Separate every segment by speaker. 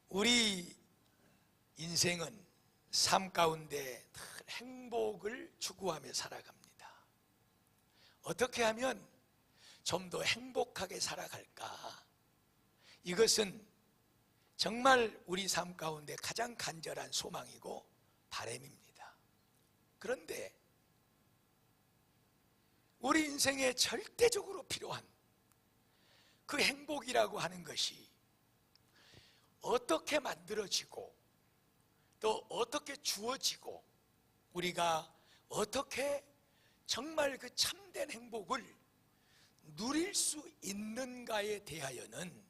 Speaker 1: 우리 인생은 삶 가운데 늘 행복을 추구하며 살아갑니다. 어떻게 하면 좀 더 행복하게 살아갈까? 이것은 정말 우리 삶 가운데 가장 간절한 소망이고 바람입니다. 그런데 우리 인생에 절대적으로 필요한 그 행복이라고 하는 것이 어떻게 만들어지고 또 어떻게 주어지고 우리가 어떻게 정말 그 참된 행복을 누릴 수 있는가에 대하여는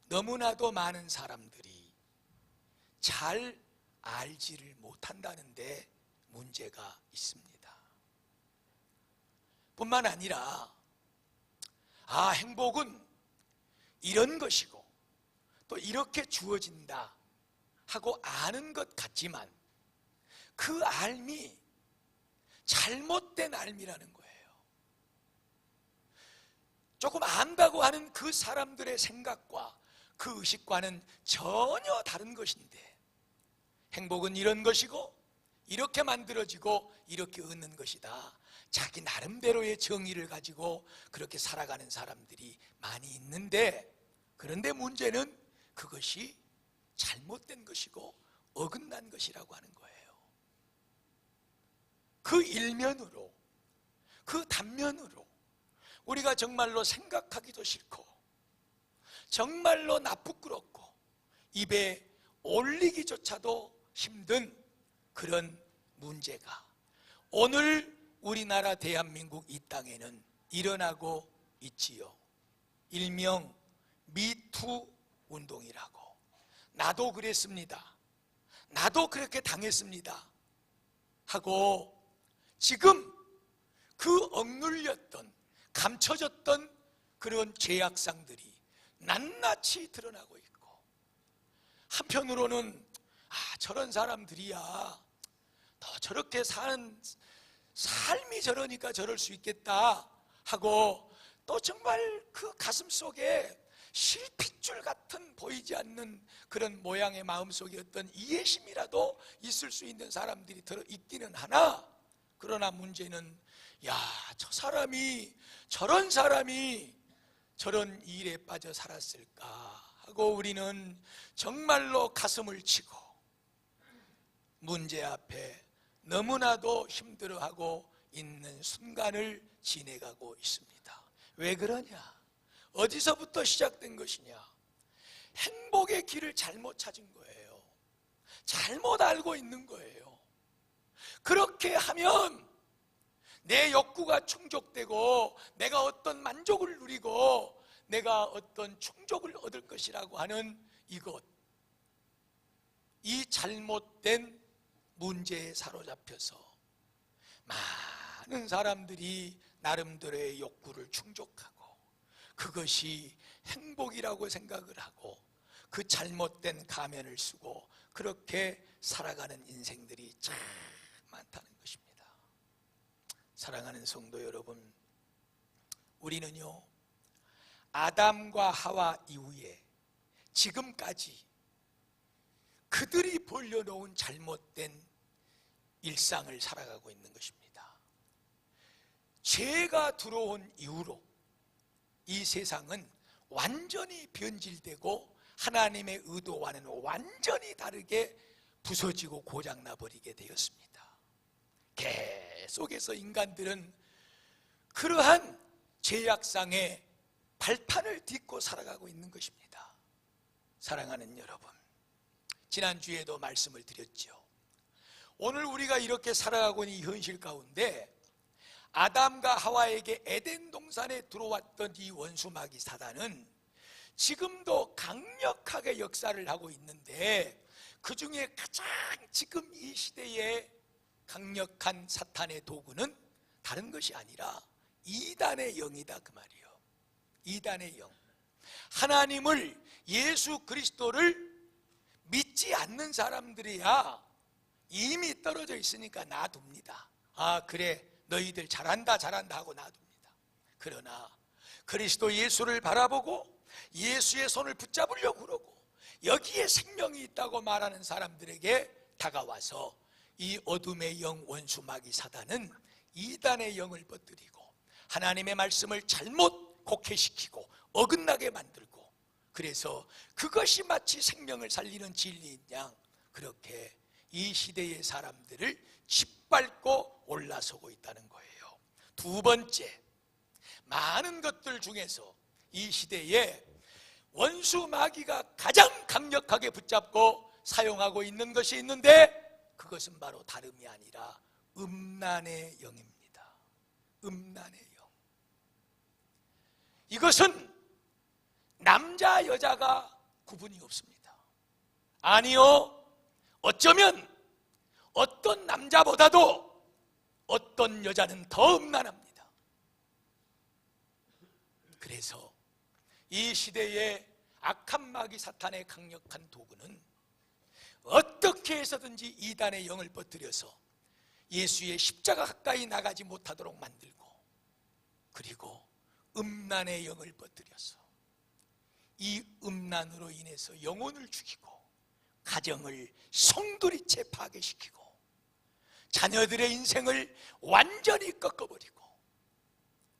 Speaker 1: 너무나도 많은 사람들이 잘 알지를 못한다는 데 문제가 있습니다. 뿐만 아니라 행복은 이런 것이고 또 이렇게 주어진다 하고 아는 것 같지만 그 알미 잘못된 알미라는 거예요. 조금 안다고 하는 그 사람들의 생각과 그 의식과는 전혀 다른 것인데, 행복은 이런 것이고 이렇게 만들어지고 이렇게 얻는 것이다, 자기 나름대로의 정의를 가지고 그렇게 살아가는 사람들이 많이 있는데, 그런데 문제는 그것이 잘못된 것이고 어긋난 것이라고 하는 거예요. 그 일면으로, 그 단면으로 우리가 정말로 생각하기도 싫고 정말로 나쁘끄럽고 입에 올리기조차도 힘든 그런 문제가 오늘 우리나라 대한민국 이 땅에는 일어나고 있지요. 일명 미투 운동이라고. 나도 그랬습니다, 나도 그렇게 당했습니다 하고 지금 그 억눌렸던 감춰졌던 그런 죄악상들이 낱낱이 드러나고 있고, 한편으로는 저런 사람들이야 더 저렇게 사는 삶이 저러니까 저럴 수 있겠다 하고, 또 정말 그 가슴 속에 실핏줄 같은 보이지 않는 그런 모양의 마음속에 어떤 이해심이라도 있을 수 있는 사람들이 들어있기는 하나, 그러나 문제는 저 사람이, 저런 사람이 저런 일에 빠져 살았을까 하고 우리는 정말로 가슴을 치고 문제 앞에 너무나도 힘들어하고 있는 순간을 지내가고 있습니다. 왜 그러냐? 어디서부터 시작된 것이냐? 행복의 길을 잘못 찾은 거예요. 잘못 알고 있는 거예요. 그렇게 하면 내 욕구가 충족되고 내가 어떤 만족을 누리고 내가 어떤 충족을 얻을 것이라고 하는 이것, 이 잘못된 문제에 사로잡혀서 많은 사람들이 나름대로의 욕구를 충족하고 그것이 행복이라고 생각을 하고 그 잘못된 가면을 쓰고 그렇게 살아가는 인생들이 참 많다는 것입니다. 사랑하는 성도 여러분, 우리는요 아담과 하와 이후에 지금까지 그들이 벌려놓은 잘못된 일상을 살아가고 있는 것입니다. 죄가 들어온 이후로 이 세상은 완전히 변질되고 하나님의 의도와는 완전히 다르게 부서지고 고장나버리게 되었습니다. 계속해서 인간들은 그러한 죄악상의 발판을 딛고 살아가고 있는 것입니다. 사랑하는 여러분, 지난주에도 말씀을 드렸죠. 오늘 우리가 이렇게 살아가고 있는 이 현실 가운데 아담과 하와에게 에덴 동산에 들어왔던 이 원수마귀 사단은 지금도 강력하게 역사를 하고 있는데, 그 중에 가장 지금 이 시대에 강력한 사탄의 도구는 다른 것이 아니라 이단의 영이다, 그 말이에요. 이단의 영. 하나님을, 예수 그리스도를 믿지 않는 사람들이야 이미 떨어져 있으니까 놔둡니다. 그래 너희들 잘한다 하고 놔둡니다. 그러나 그리스도 예수를 바라보고 예수의 손을 붙잡으려고 그러고 여기에 생명이 있다고 말하는 사람들에게 다가와서 이 어둠의 영 원수 마귀 사단은 이단의 영을 퍼뜨리고 하나님의 말씀을 잘못 곡해시키고 어긋나게 만들고, 그래서 그것이 마치 생명을 살리는 진리인 양 그렇게 이 시대의 사람들을 짓밟고 올라서고 있다는 거예요. 두 번째, 많은 것들 중에서 이 시대에 원수 마귀가 가장 강력하게 붙잡고 사용하고 있는 것이 있는데, 그것은 바로 다름이 아니라 음란의 영입니다. 음란의 영. 이것은 남자 여자가 구분이 없습니다. 아니요, 어쩌면 어떤 남자보다도 어떤 여자는 더 음란합니다. 그래서 이 시대의 악한 마귀 사탄의 강력한 도구는 어떻게 해서든지 이단의 영을 퍼뜨려서 예수의 십자가 가까이 나가지 못하도록 만들고, 그리고 음란의 영을 퍼뜨려서 이 음란으로 인해서 영혼을 죽이고 가정을 송두리째 파괴시키고 자녀들의 인생을 완전히 꺾어버리고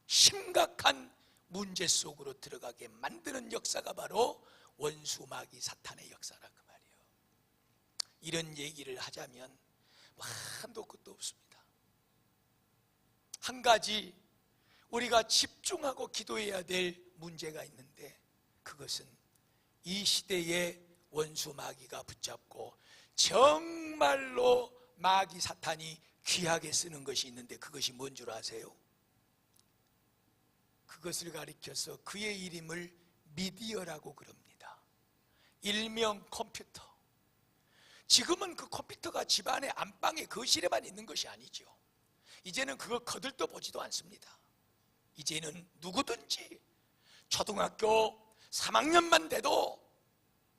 Speaker 1: 심각한 문제 속으로 들어가게 만드는 역사가 바로 원수 마귀 사탄의 역사라 그 말이에요. 이런 얘기를 하자면 한도 끝도 없습니다. 한 가지 우리가 집중하고 기도해야 될 문제가 있는데, 그것은 이 시대의 원수 마귀가 붙잡고 정말로 마귀 사탄이 귀하게 쓰는 것이 있는데, 그것이 뭔 줄 아세요? 그것을 가리켜서 그의 이름을 미디어라고 그럽니다. 일명 컴퓨터. 지금은 그 컴퓨터가 집안의 안방에 거실에만 있는 것이 아니죠. 이제는 그거 거들떠 보지도 않습니다. 이제는 누구든지 초등학교 3학년만 돼도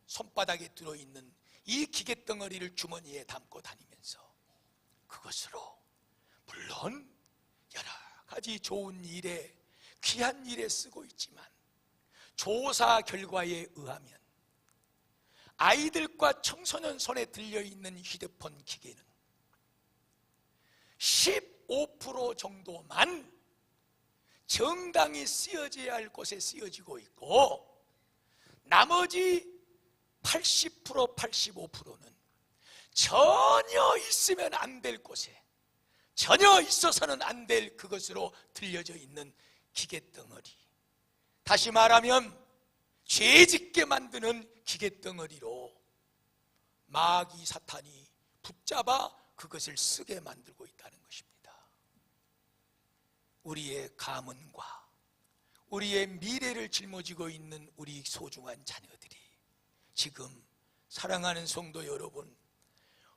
Speaker 1: 손바닥에 들어있는 이 기계덩어리를 주머니에 담고 다니면서 그것으로 물론 여러 가지 좋은 일에, 귀한 일에 쓰고 있지만, 조사 결과에 의하면 아이들과 청소년 손에 들려있는 휴대폰 기계는 15% 정도만 정당히 쓰여져야 할 곳에 쓰여지고 있고, 나머지 80%, 85%는 전혀 있으면 안 될 곳에, 전혀 있어서는 안 될 그것으로 들려져 있는 기계덩어리, 다시 말하면 죄짓게 만드는 기계덩어리로 마귀 사탄이 붙잡아 그것을 쓰게 만들고 있다는 것입니다. 우리의 가문과 우리의 미래를 짊어지고 있는 우리 소중한 자녀들이 지금, 사랑하는 성도 여러분,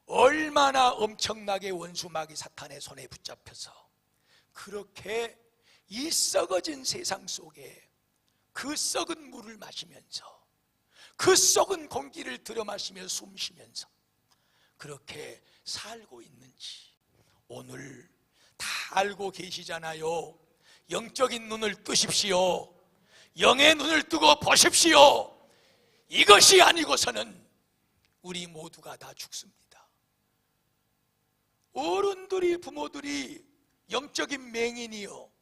Speaker 1: 얼마나 엄청나게 원수 마귀 사탄의 손에 붙잡혀서 그렇게 이 썩어진 세상 속에 그 썩은 물을 마시면서, 그 썩은 공기를 들여마시며 숨쉬면서 그렇게 살고 있는지 오늘 다 알고 계시잖아요. 영적인 눈을 뜨십시오. 영의 눈을 뜨고 보십시오. 이것이 아니고서는 우리 모두가 다 죽습니다. 어른들이, 부모들이 영적인 맹인이요,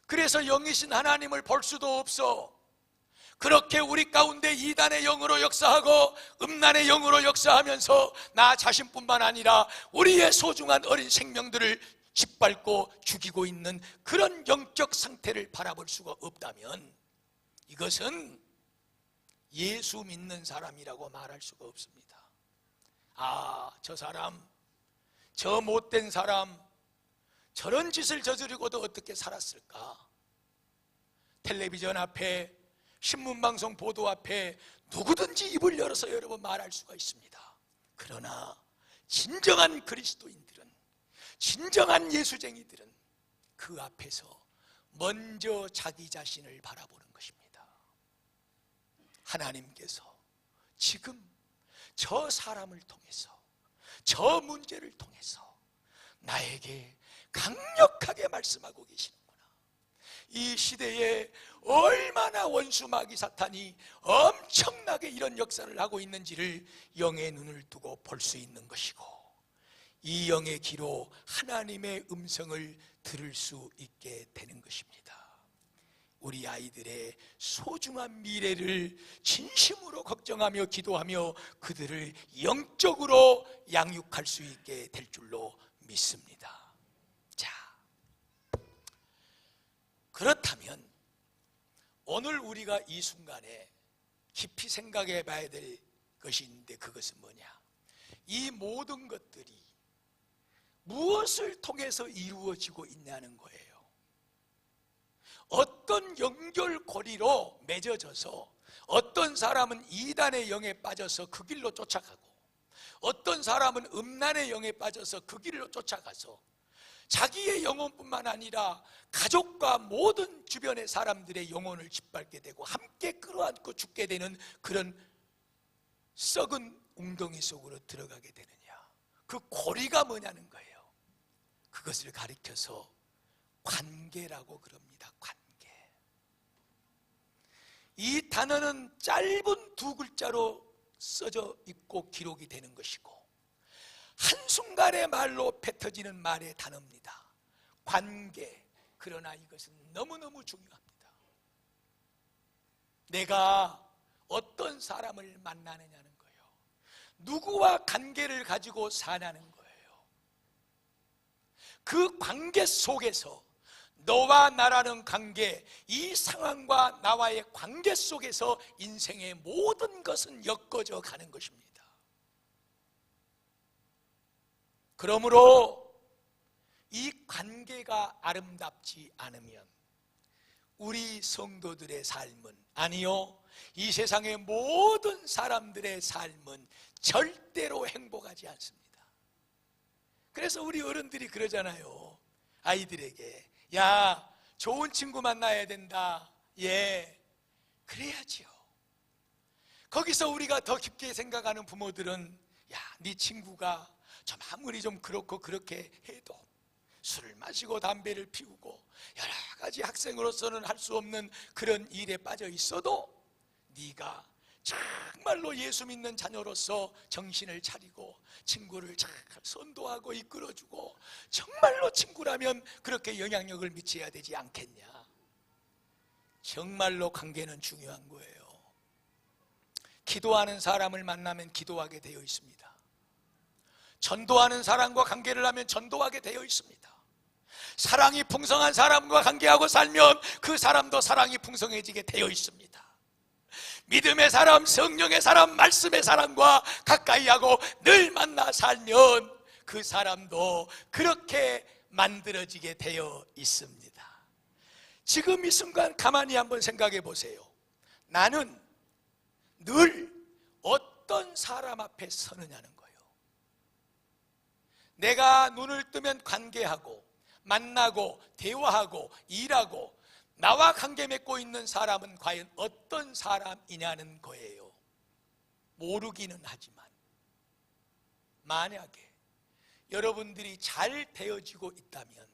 Speaker 1: 그래서 영이신 하나님을 볼 수도 없어. 그렇게 우리 가운데 이단의 영으로 역사하고 음란의 영으로 역사하면서 나 자신뿐만 아니라 우리의 소중한 어린 생명들을 짓밟고 죽이고 있는 그런 영적 상태를 바라볼 수가 없다면, 이것은 예수 믿는 사람이라고 말할 수가 없습니다. 아, 저 사람, 저 못된 사람, 저런 짓을 저지르고도 어떻게 살았을까? 텔레비전 앞에, 신문방송 보도 앞에 누구든지 입을 열어서 여러분 말할 수가 있습니다. 그러나 진정한 그리스도인들은, 진정한 예수쟁이들은 그 앞에서 먼저 자기 자신을 바라보는 것입니다. 하나님께서 지금 저 사람을 통해서, 저 문제를 통해서 나에게 강력하게 말씀하고 계시는구나. 이 시대에 얼마나 원수마귀 사탄이 엄청나게 이런 역사를 하고 있는지를 영의 눈을 두고 볼 수 있는 것이고, 이 영의 귀로 하나님의 음성을 들을 수 있게 되는 것입니다. 우리 아이들의 소중한 미래를 진심으로 걱정하며 기도하며 그들을 영적으로 양육할 수 있게 될 줄로 믿습니다. 자, 그렇다면 오늘 우리가 이 순간에 깊이 생각해 봐야 될 것이 있는데, 그것은 뭐냐? 이 모든 것들이 무엇을 통해서 이루어지고 있냐는 거예요. 어떤 연결고리로 맺어져서 어떤 사람은 이단의 영에 빠져서 그 길로 쫓아가고, 어떤 사람은 음란의 영에 빠져서 그 길로 쫓아가서 자기의 영혼뿐만 아니라 가족과 모든 주변의 사람들의 영혼을 짓밟게 되고 함께 끌어안고 죽게 되는 그런 썩은 웅덩이 속으로 들어가게 되느냐, 그 고리가 뭐냐는 거예요. 그것을 가리켜서 관계라고 그럽니다. 관계. 이 단어는 짧은 두 글자로 써져 있고 기록이 되는 것이고, 한순간의 말로 뱉어지는 말의 단어입니다. 관계. 그러나 이것은 너무너무 중요합니다. 내가 어떤 사람을 만나느냐는 거예요. 누구와 관계를 가지고 사냐는 거예요. 그 관계 속에서, 너와 나라는 관계, 이 상황과 나와의 관계 속에서 인생의 모든 것은 엮어져 가는 것입니다. 그러므로 이 관계가 아름답지 않으면 우리 성도들의 삶은, 아니요, 이 세상의 모든 사람들의 삶은 절대로 행복하지 않습니다. 그래서 우리 어른들이 그러잖아요. 아이들에게, 야, 좋은 친구 만나야 된다. 예, 그래야지요. 거기서 우리가 더 깊게 생각하는 부모들은, 야, 네 친구가 좀 아무리 좀 그렇고 그렇게 해도 술을 마시고 담배를 피우고 여러 가지 학생으로서는 할 수 없는 그런 일에 빠져 있어도 네가 정말로 예수 믿는 자녀로서 정신을 차리고 친구를 잘 선도하고 이끌어주고 정말로 친구라면 그렇게 영향력을 미쳐야 되지 않겠냐. 정말로 관계는 중요한 거예요. 기도하는 사람을 만나면 기도하게 되어 있습니다. 전도하는 사람과 관계를 하면 전도하게 되어 있습니다. 사랑이 풍성한 사람과 관계하고 살면 그 사람도 사랑이 풍성해지게 되어 있습니다. 믿음의 사람, 성령의 사람, 말씀의 사람과 가까이 하고 늘 만나 살면 그 사람도 그렇게 만들어지게 되어 있습니다. 지금 이 순간 가만히 한번 생각해 보세요. 나는 늘 어떤 사람 앞에 서느냐는 거예요. 내가 눈을 뜨면 관계하고 만나고 대화하고 일하고 나와 관계 맺고 있는 사람은 과연 어떤 사람이냐는 거예요. 모르기는 하지만 만약에 여러분들이 잘 되어지고 있다면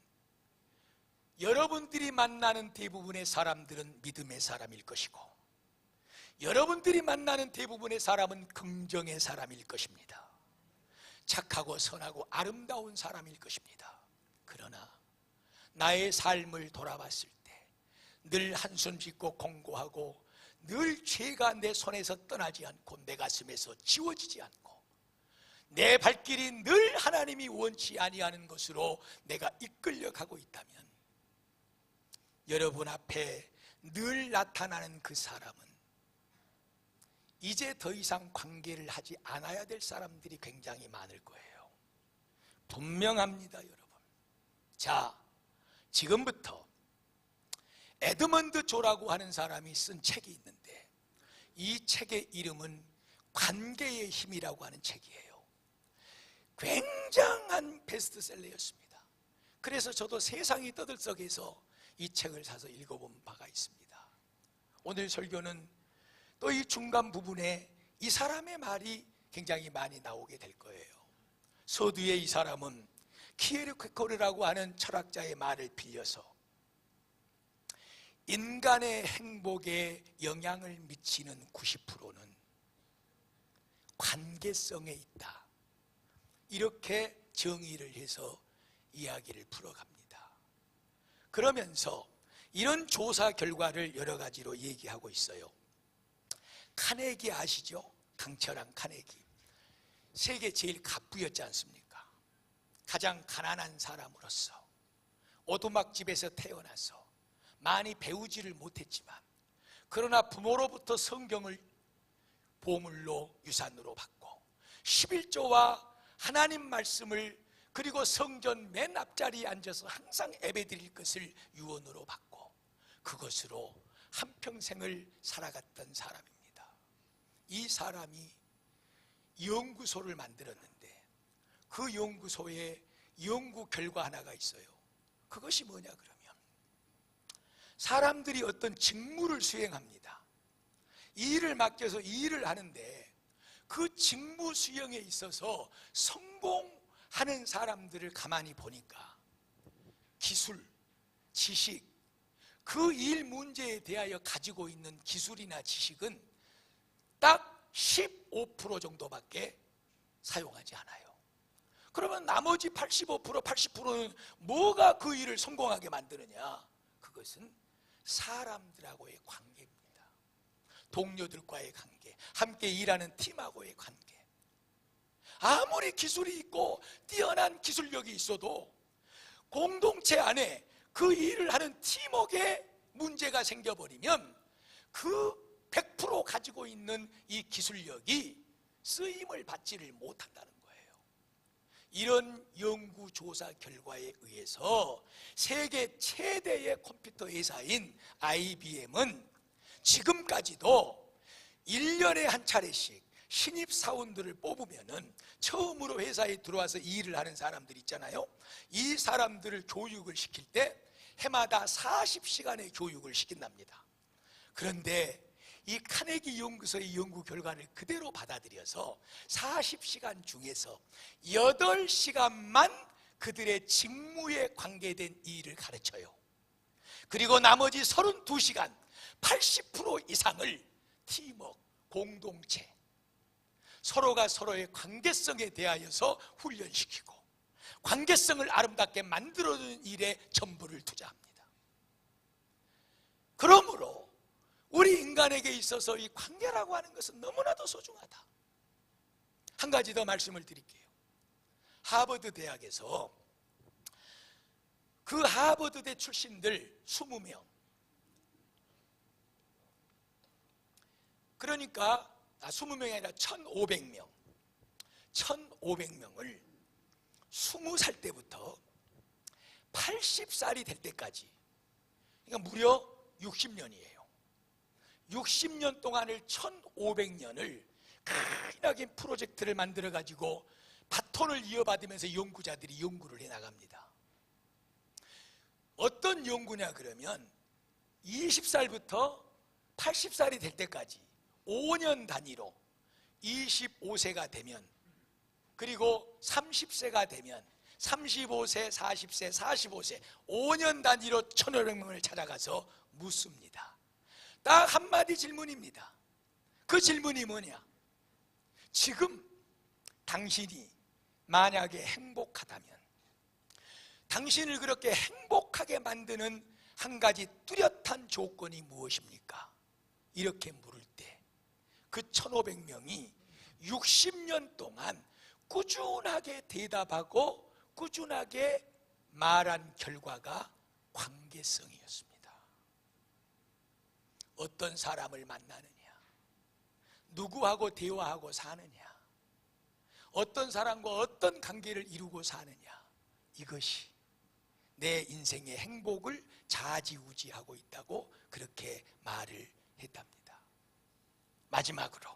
Speaker 1: 여러분들이 만나는 대부분의 사람들은 믿음의 사람일 것이고 여러분들이 만나는 대부분의 사람은 긍정의 사람일 것입니다. 착하고 선하고 아름다운 사람일 것입니다. 그러나 나의 삶을 돌아봤을 때 늘 한숨 짓고 공고하고 늘 죄가 내 손에서 떠나지 않고 내 가슴에서 지워지지 않고 내 발길이 늘 하나님이 원치 아니하는 것으로 내가 이끌려 가고 있다면 여러분 앞에 늘 나타나는 그 사람은 이제 더 이상 관계를 하지 않아야 될 사람들이 굉장히 많을 거예요. 분명합니다, 여러분. 자, 지금부터 에드먼드 조라고 하는 사람이 쓴 책이 있는데 이 책의 이름은 관계의 힘이라고 하는 책이에요. 굉장한 베스트셀러였습니다. 그래서 저도 세상이 떠들썩해서 이 책을 사서 읽어본 바가 있습니다. 오늘 설교는 또 이 중간 부분에 이 사람의 말이 굉장히 많이 나오게 될 거예요. 서두에 이 사람은 키에르케고르라고 하는 철학자의 말을 빌려서 인간의 행복에 영향을 미치는 90%는 관계성에 있다. 이렇게 정의를 해서 이야기를 풀어갑니다. 그러면서 이런 조사 결과를 여러 가지로 얘기하고 있어요. 카네기 아시죠? 강철한 카네기. 세계 제일 갑부였지 않습니까? 가장 가난한 사람으로서 오두막집에서 태어나서 많이 배우지를 못했지만 그러나 부모로부터 성경을 보물로 유산으로 받고 11조와 하나님 말씀을 그리고 성전 맨 앞자리에 앉아서 항상 예배드릴 것을 유언으로 받고 그것으로 한평생을 살아갔던 사람입니다. 이 사람이 연구소를 만들었는데 그 연구소에 연구 결과 하나가 있어요. 그것이 뭐냐 그러면 사람들이 어떤 직무를 수행합니다. 이 일을 맡겨서 이 일을 하는데 그 직무 수행에 있어서 성공하는 사람들을 가만히 보니까 기술, 지식, 그 일 문제에 대하여 가지고 있는 기술이나 지식은 딱 15% 정도밖에 사용하지 않아요. 그러면 나머지 85%, 80%는 뭐가 그 일을 성공하게 만드느냐? 그것은 사람들하고의 관계입니다. 동료들과의 관계, 함께 일하는 팀하고의 관계. 아무리 기술이 있고 뛰어난 기술력이 있어도 공동체 안에 그 일을 하는 팀워크에 문제가 생겨버리면 그 100% 가지고 있는 이 기술력이 쓰임을 받지를 못한다는 거예요. 이런 연구조사 결과에 의해서 세계 최대의 컴퓨터 회사인 IBM은 지금까지도 1년에 한 차례씩 신입 사원들을 뽑으면은 처음으로 회사에 들어와서 이 일을 하는 사람들 있잖아요. 이 사람들을 교육을 시킬 때 해마다 40시간의 교육을 시킨답니다. 그런데 이 카네기 연구소의 연구 결과를 그대로 받아들여서 40시간 중에서 8시간만 그들의 직무에 관계된 이 일을 가르쳐요. 그리고 나머지 32시간 80% 이상을 팀워크, 공동체, 서로가 서로의 관계성에 대하여서 훈련시키고 관계성을 아름답게 만들어주는 일에 전부를 투자합니다. 그러므로 우리 인간에게 있어서 이 관계라고 하는 것은 너무나도 소중하다. 한 가지 더 말씀을 드릴게요. 하버드 대학에서 그 하버드대 출신들 20명, 그러니까 20명이 아니라 1,500명 1,500명을 20살 때부터 80살이 될 때까지, 그러니까 무려 60년이에요 60년 동안을 1,500년을 크게 프로젝트를 만들어 가지고 바톤을 이어받으면서 연구자들이 연구를 해나갑니다. 어떤 연구냐 그러면 20살부터 80살이 될 때까지 5년 단위로 25세가 되면, 그리고 30세가 되면 35세, 40세, 45세 5년 단위로 1,500명을 찾아가서 묻습니다. 딱 한마디 질문입니다. 그 질문이 뭐냐? 지금 당신이 만약에 행복하다면 당신을 그렇게 행복하게 만드는 한 가지 뚜렷한 조건이 무엇입니까? 이렇게 물을 때 그 1,500명이 60년 동안 꾸준하게 대답하고 꾸준하게 말한 결과가 관계성이었습니다. 어떤 사람을 만나느냐, 누구하고 대화하고 사느냐, 어떤 사람과 어떤 관계를 이루고 사느냐, 이것이 내 인생의 행복을 좌지우지하고 있다고 그렇게 말을 했답니다. 마지막으로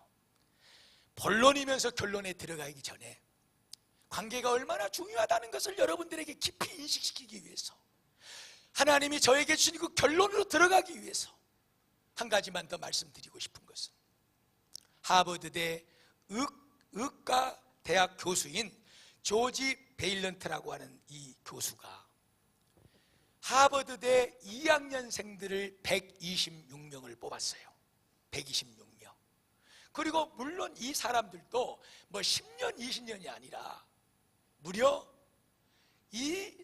Speaker 1: 본론이면서 결론에 들어가기 전에 관계가 얼마나 중요하다는 것을 여러분들에게 깊이 인식시키기 위해서, 하나님이 저에게 주신 그 결론으로 들어가기 위해서 한 가지만 더 말씀드리고 싶은 것은, 하버드대 의과 대학 교수인 조지 베일런트라고 하는 이 교수가 하버드대 2학년생들을 126명을 뽑았어요. 126명. 그리고 물론 이 사람들도 뭐 10년, 20년이 아니라 무려 이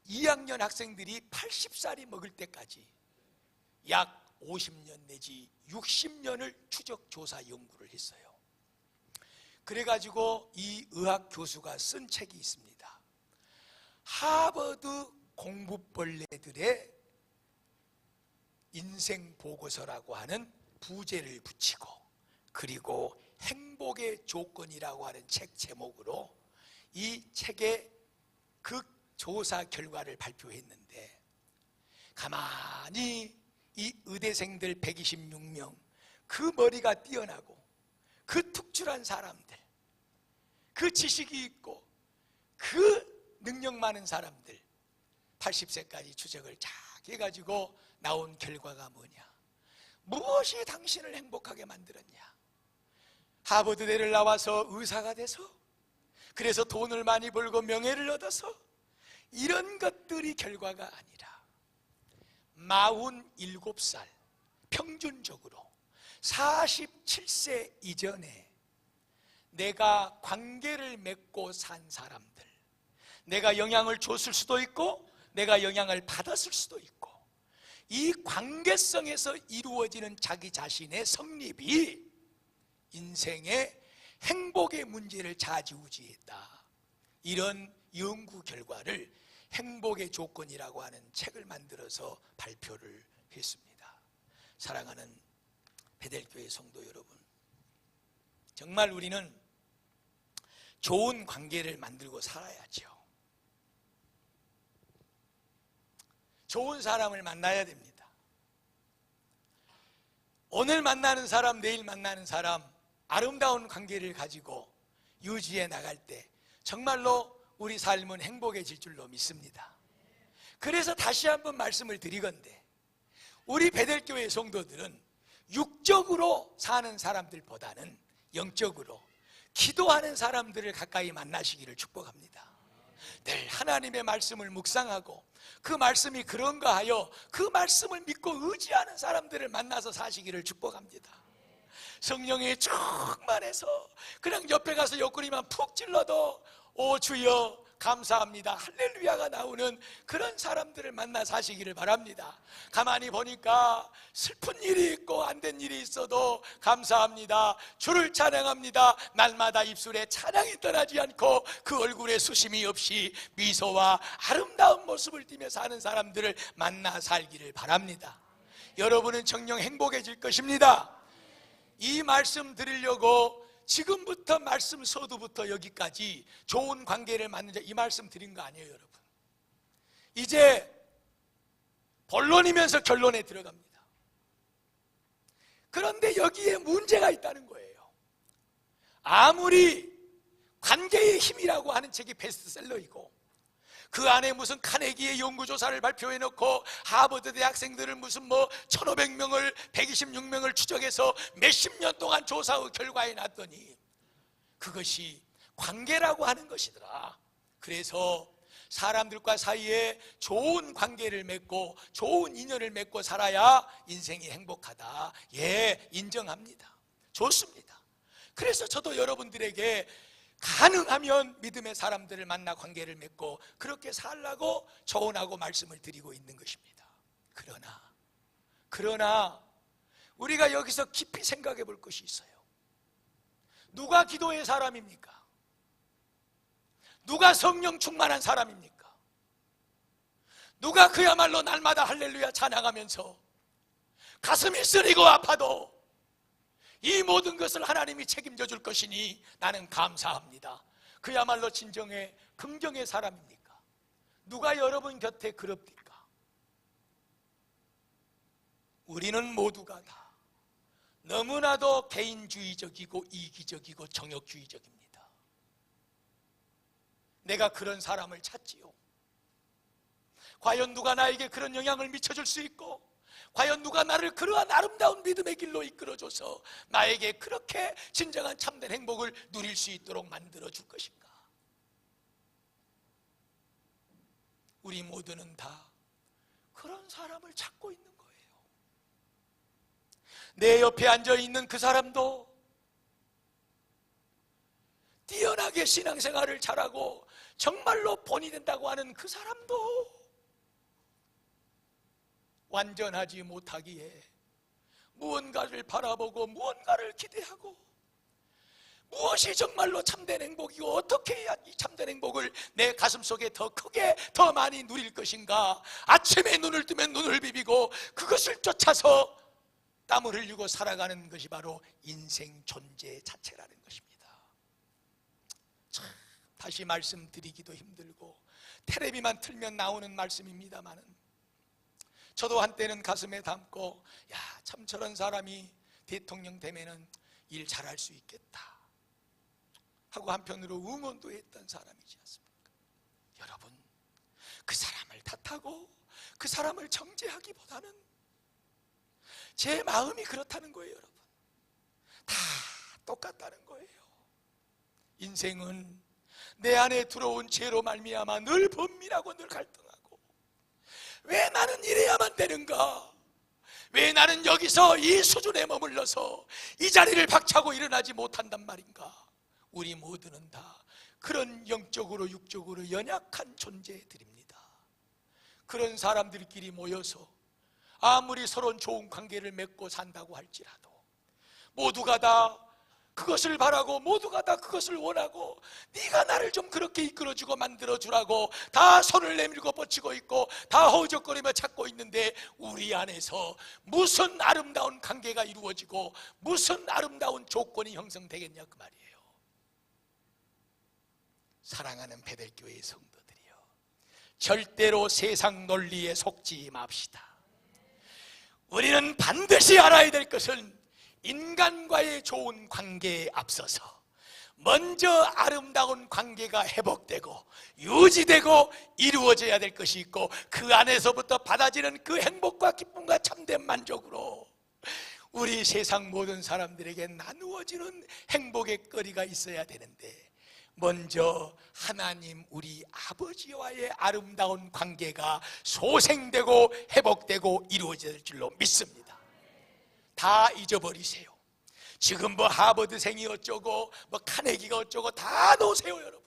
Speaker 1: 2학년 학생들이 80살이 먹을 때까지 약 50년 내지 60년을 추적 조사 연구를 했어요. 그래가지고 이 의학 교수가 쓴 책이 있습니다. 하버드 공부벌레들의 인생 보고서라고 하는 부제를 붙이고, 그리고 행복의 조건이라고 하는 책 제목으로 이 책의 그 조사 결과를 발표했는데, 가만히 이 의대생들 126명, 그 머리가 뛰어나고 그 특출한 사람들, 그 지식이 있고 그 능력 많은 사람들 80세까지 추적을 쫙 해가지고 나온 결과가 뭐냐? 무엇이 당신을 행복하게 만들었냐? 하버드대를 나와서 의사가 돼서, 그래서 돈을 많이 벌고 명예를 얻어서, 이런 것들이 결과가 아니라 47살 평균적으로 47세 이전에 내가 관계를 맺고 산 사람들, 내가 영향을 줬을 수도 있고 내가 영향을 받았을 수도 있고, 이 관계성에서 이루어지는 자기 자신의 성립이 인생의 행복의 문제를 좌지우지했다. 이런 연구 결과를 행복의 조건이라고 하는 책을 만들어서 발표를 했습니다. 사랑하는 베델교회 성도 여러분, 정말 우리는 좋은 관계를 만들고 살아야죠. 좋은 사람을 만나야 됩니다. 오늘 만나는 사람, 내일 만나는 사람, 아름다운 관계를 가지고 유지해 나갈 때 정말로 우리 삶은 행복해질 줄로 믿습니다. 그래서 다시 한번 말씀을 드리건대, 우리 베델교회 성도들은 육적으로 사는 사람들보다는 영적으로 기도하는 사람들을 가까이 만나시기를 축복합니다. 늘 하나님의 말씀을 묵상하고 그 말씀이 그런가 하여 그 말씀을 믿고 의지하는 사람들을 만나서 사시기를 축복합니다. 성령이 충만해서 그냥 옆에 가서 옆구리만 푹 찔러도 오 주여 감사합니다, 할렐루야가 나오는 그런 사람들을 만나 사시기를 바랍니다. 가만히 보니까 슬픈 일이 있고 안 된 일이 있어도 감사합니다, 주를 찬양합니다, 날마다 입술에 찬양이 떠나지 않고 그 얼굴에 수심이 없이 미소와 아름다운 모습을 띠며 사는 사람들을 만나 살기를 바랍니다. 여러분은 정녕 행복해질 것입니다. 이 말씀 드리려고 지금부터 말씀 서두부터 여기까지 좋은 관계를 만든 자, 이 말씀 드린 거 아니에요, 여러분. 이제 본론이면서 결론에 들어갑니다. 그런데 여기에 문제가 있다는 거예요. 아무리 관계의 힘이라고 하는 책이 베스트셀러이고 그 안에 무슨 카네기의 연구조사를 발표해 놓고 하버드 대학생들을 무슨 1500명을 126명을 추적해서 몇십 년 동안 조사 후 결과에 놨더니 그것이 관계라고 하는 것이더라. 그래서 사람들과 사이에 좋은 관계를 맺고 좋은 인연을 맺고 살아야 인생이 행복하다. 예, 인정합니다. 좋습니다. 그래서 저도 여러분들에게 가능하면 믿음의 사람들을 만나 관계를 맺고 그렇게 살라고 조언하고 말씀을 드리고 있는 것입니다. 그러나 우리가 여기서 깊이 생각해 볼 것이 있어요. 누가 기도의 사람입니까? 누가 성령 충만한 사람입니까? 누가 그야말로 날마다 할렐루야 찬양하면서 가슴이 쓰리고 아파도 이 모든 것을 하나님이 책임져 줄 것이니 나는 감사합니다, 그야말로 진정의 긍정의 사람입니까? 누가 여러분 곁에 그럽니까? 우리는 모두가 다 너무나도 개인주의적이고 이기적이고 정욕주의적입니다. 내가 그런 사람을 찾지요. 과연 누가 나에게 그런 영향을 미쳐줄 수 있고, 과연 누가 나를 그러한 아름다운 믿음의 길로 이끌어줘서 나에게 그렇게 진정한 참된 행복을 누릴 수 있도록 만들어줄 것인가? 우리 모두는 다 그런 사람을 찾고 있는 거예요. 내 옆에 앉아있는 그 사람도 뛰어나게 신앙생활을 잘하고 정말로 본이 된다고 하는 그 사람도 완전하지 못하기에 무언가를 바라보고 무언가를 기대하고 무엇이 정말로 참된 행복이고 어떻게 해야 이 참된 행복을 내 가슴속에 더 크게 더 많이 누릴 것인가, 아침에 눈을 뜨면 눈을 비비고 그것을 쫓아서 땀을 흘리고 살아가는 것이 바로 인생 존재 자체라는 것입니다. 참, 다시 말씀드리기도 힘들고 텔레비만 틀면 나오는 말씀입니다마는 저도 한때는 가슴에 담고 참 저런 사람이 대통령 되면은 일 잘할 수 있겠다 하고 한편으로 응원도 했던 사람이지 않습니까? 여러분, 그 사람을 탓하고 그 사람을 정죄하기보다는 제 마음이 그렇다는 거예요. 여러분, 다 똑같다는 거예요. 인생은 내 안에 들어온 죄로 말미암아 늘 범민하고 늘 갈등하고, 왜 나는 이래야만 되는가? 왜 나는 여기서 이 수준에 머물러서 이 자리를 박차고 일어나지 못한단 말인가? 우리 모두는 다 그런 영적으로 육적으로 연약한 존재들입니다. 그런 사람들끼리 모여서 아무리 서로 좋은 관계를 맺고 산다고 할지라도 모두가 다 그것을 바라고 모두가 다 그것을 원하고 네가 나를 좀 그렇게 이끌어주고 만들어주라고 다 손을 내밀고 뻗치고 있고 다 허우적거리며 찾고 있는데 우리 안에서 무슨 아름다운 관계가 이루어지고 무슨 아름다운 조건이 형성되겠냐 그 말이에요. 사랑하는 베델교회 성도들이여, 절대로 세상 논리에 속지 맙시다. 우리는 반드시 알아야 될 것은 인간과의 좋은 관계에 앞서서 먼저 아름다운 관계가 회복되고 유지되고 이루어져야 될 것이 있고, 그 안에서부터 받아지는 그 행복과 기쁨과 참된 만족으로 우리 세상 모든 사람들에게 나누어지는 행복의 거리가 있어야 되는데, 먼저 하나님 우리 아버지와의 아름다운 관계가 소생되고 회복되고 이루어질 줄로 믿습니다. 다 잊어버리세요. 지금 뭐 하버드생이 어쩌고 뭐 카네기가 어쩌고 다 놓으세요. 여러분,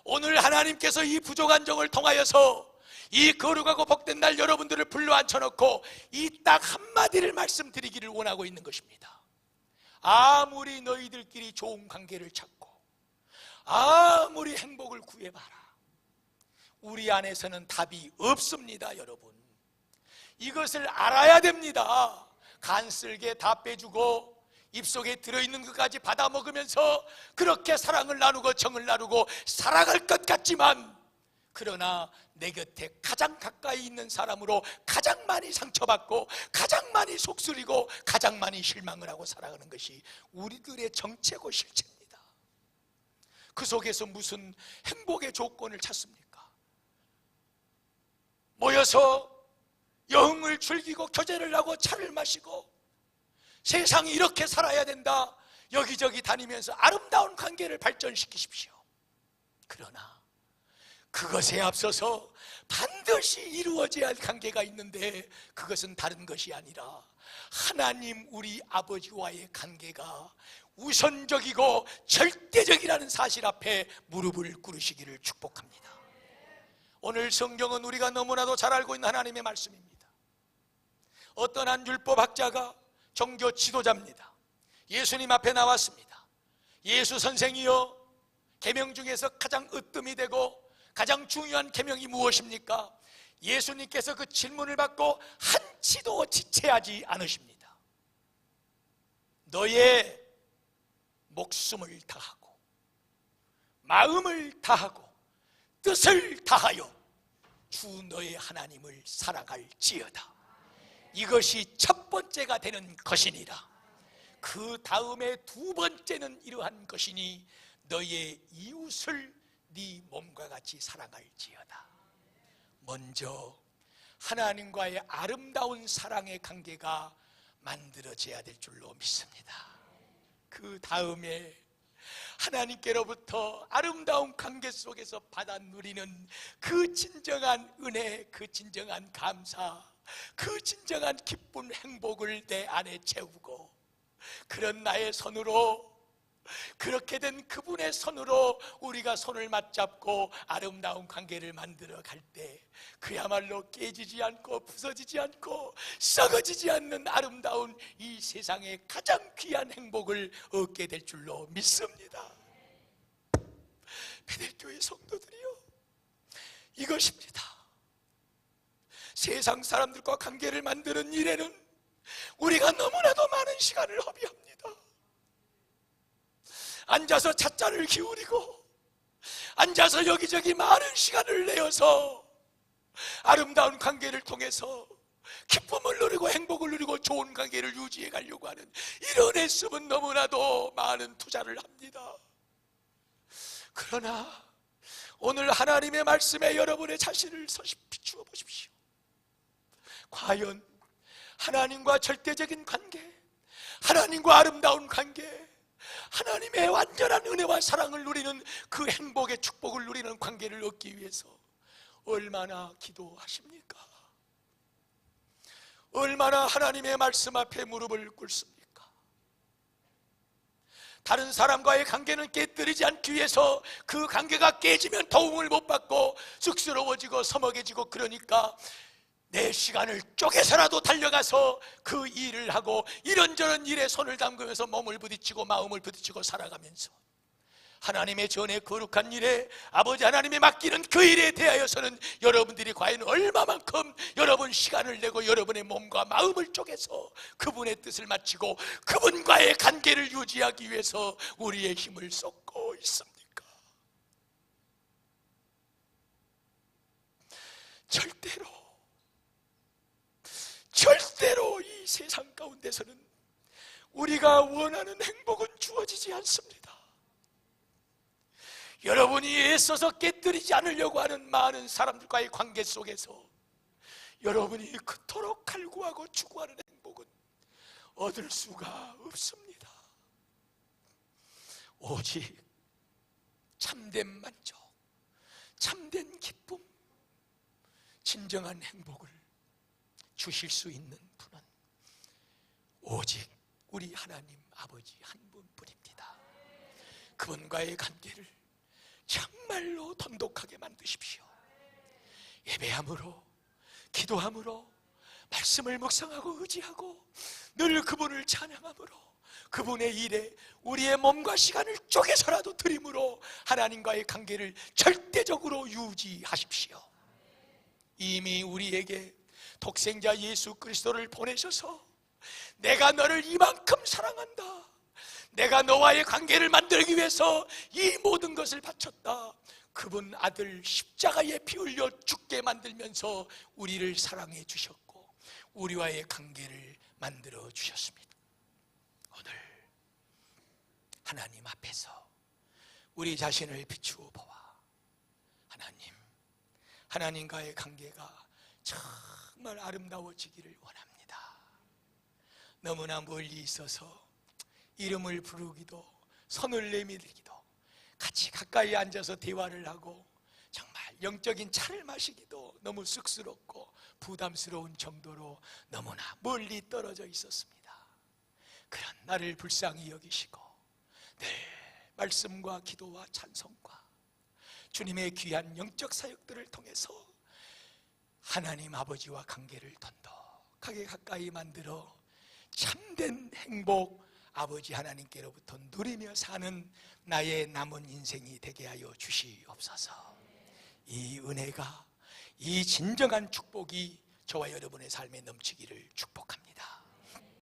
Speaker 1: 오늘 하나님께서 이 부족한 정을 통하여서 이 거룩하고 복된 날 여러분들을 불러 앉혀놓고 이 딱 한마디를 말씀드리기를 원하고 있는 것입니다. 아무리 너희들끼리 좋은 관계를 찾고 아무리 행복을 구해봐라, 우리 안에서는 답이 없습니다. 여러분, 이것을 알아야 됩니다. 간쓸게 다 빼주고 입속에 들어있는 것까지 받아 먹으면서 그렇게 사랑을 나누고 정을 나누고 살아갈 것 같지만, 그러나 내 곁에 가장 가까이 있는 사람으로 가장 많이 상처받고 가장 많이 속쓰리고 가장 많이 실망을 하고 살아가는 것이 우리들의 정체고 실체입니다. 그 속에서 무슨 행복의 조건을 찾습니까? 모여서 여흥을 즐기고 교제를 하고 차를 마시고 세상이 이렇게 살아야 된다 여기저기 다니면서 아름다운 관계를 발전시키십시오. 그러나 그것에 앞서서 반드시 이루어져야 할 관계가 있는데, 그것은 다른 것이 아니라 하나님 우리 아버지와의 관계가 우선적이고 절대적이라는 사실 앞에 무릎을 꿇으시기를 축복합니다. 오늘 성경은 우리가 너무나도 잘 알고 있는 하나님의 말씀입니다. 어떤 한 율법학자가 종교 지도자입니다. 예수님 앞에 나왔습니다. 예수 선생이여, 계명 중에서 가장 으뜸이 되고 가장 중요한 계명이 무엇입니까? 예수님께서 그 질문을 받고 한치도 지체하지 않으십니다. 너의 목숨을 다하고 마음을 다하고 뜻을 다하여 주 너의 하나님을 사랑할지어다. 이것이 첫 번째가 되는 것이니라. 그 다음에 두 번째는 이러한 것이니 너의 이웃을 네 몸과 같이 사랑할지어다. 먼저 하나님과의 아름다운 사랑의 관계가 만들어져야 될 줄로 믿습니다. 그 다음에 하나님께로부터 아름다운 관계 속에서 받아 누리는 그 진정한 은혜, 그 진정한 감사, 그 진정한 기쁜 행복을 내 안에 채우고, 그런 나의 손으로, 그렇게 된 그분의 손으로 우리가 손을 맞잡고 아름다운 관계를 만들어 갈 때 그야말로 깨지지 않고 부서지지 않고 썩어지지 않는 아름다운 이 세상의 가장 귀한 행복을 얻게 될 줄로 믿습니다. 베델교회 성도들이요, 이것입니다. 세상 사람들과 관계를 만드는 일에는 우리가 너무나도 많은 시간을 허비합니다. 앉아서 찻잔을 기울이고 앉아서 여기저기 많은 시간을 내어서 아름다운 관계를 통해서 기쁨을 누리고 행복을 누리고 좋은 관계를 유지해 가려고 하는 이런 애씀은 너무나도 많은 투자를 합니다. 그러나 오늘 하나님의 말씀에 여러분의 자신을 비추어 보십시오. 과연 하나님과 절대적인 관계, 하나님과 아름다운 관계, 하나님의 완전한 은혜와 사랑을 누리는 그 행복의 축복을 누리는 관계를 얻기 위해서 얼마나 기도하십니까? 얼마나 하나님의 말씀 앞에 무릎을 꿇습니까? 다른 사람과의 관계는 깨뜨리지 않기 위해서 그 관계가 깨지면 도움을 못 받고 쑥스러워지고 서먹해지고, 그러니까 내 시간을 쪼개서라도 달려가서 그 일을 하고 이런저런 일에 손을 담그면서 몸을 부딪히고 마음을 부딪히고 살아가면서 하나님의 전에 거룩한 일에 아버지 하나님이 맡기는 그 일에 대하여서는 여러분들이 과연 얼마만큼 여러분 시간을 내고 여러분의 몸과 마음을 쪼개서 그분의 뜻을 마치고 그분과의 관계를 유지하기 위해서 우리의 힘을 쏟고 있습니까? 절대로 이 세상 가운데서는 우리가 원하는 행복은 주어지지 않습니다. 여러분이 애써서 깨뜨리지 않으려고 하는 많은 사람들과의 관계 속에서 여러분이 그토록 갈구하고 추구하는 행복은 얻을 수가 없습니다. 오직 참된 만족, 참된 기쁨, 진정한 행복을 주실 수 있는 분은 오직 우리 하나님 아버지 한 분뿐입니다. 그분과의 관계를 정말로 돈독하게 만드십시오. 예배함으로, 기도함으로, 말씀을 묵상하고 의지하고 늘 그분을 찬양함으로 그분의 일에 우리의 몸과 시간을 쪼개서라도 드림으로 하나님과의 관계를 절대적으로 유지하십시오. 이미 우리에게 독생자 예수 그리스도를 보내셔서 내가 너를 이만큼 사랑한다, 내가 너와의 관계를 만들기 위해서 이 모든 것을 바쳤다, 그분 아들 십자가에 피 흘려 죽게 만들면서 우리를 사랑해 주셨고 우리와의 관계를 만들어 주셨습니다. 오늘 하나님 앞에서 우리 자신을 비추어 보아 하나님과의 관계가 정말 아름다워지기를 원합니다. 너무나 멀리 있어서 이름을 부르기도 손을 내밀기도 같이 가까이 앉아서 대화를 하고 정말 영적인 차를 마시기도 너무 쑥스럽고 부담스러운 정도로 너무나 멀리 떨어져 있었습니다. 그런 나를 불쌍히 여기시고 늘 말씀과 기도와 찬송과 주님의 귀한 영적 사역들을 통해서 하나님 아버지와 관계를 돈독하게 가까이 만들어 참된 행복 아버지 하나님께로부터 누리며 사는 나의 남은 인생이 되게 하여 주시옵소서. 이 은혜가, 이 진정한 축복이 저와 여러분의 삶에 넘치기를 축복합니다.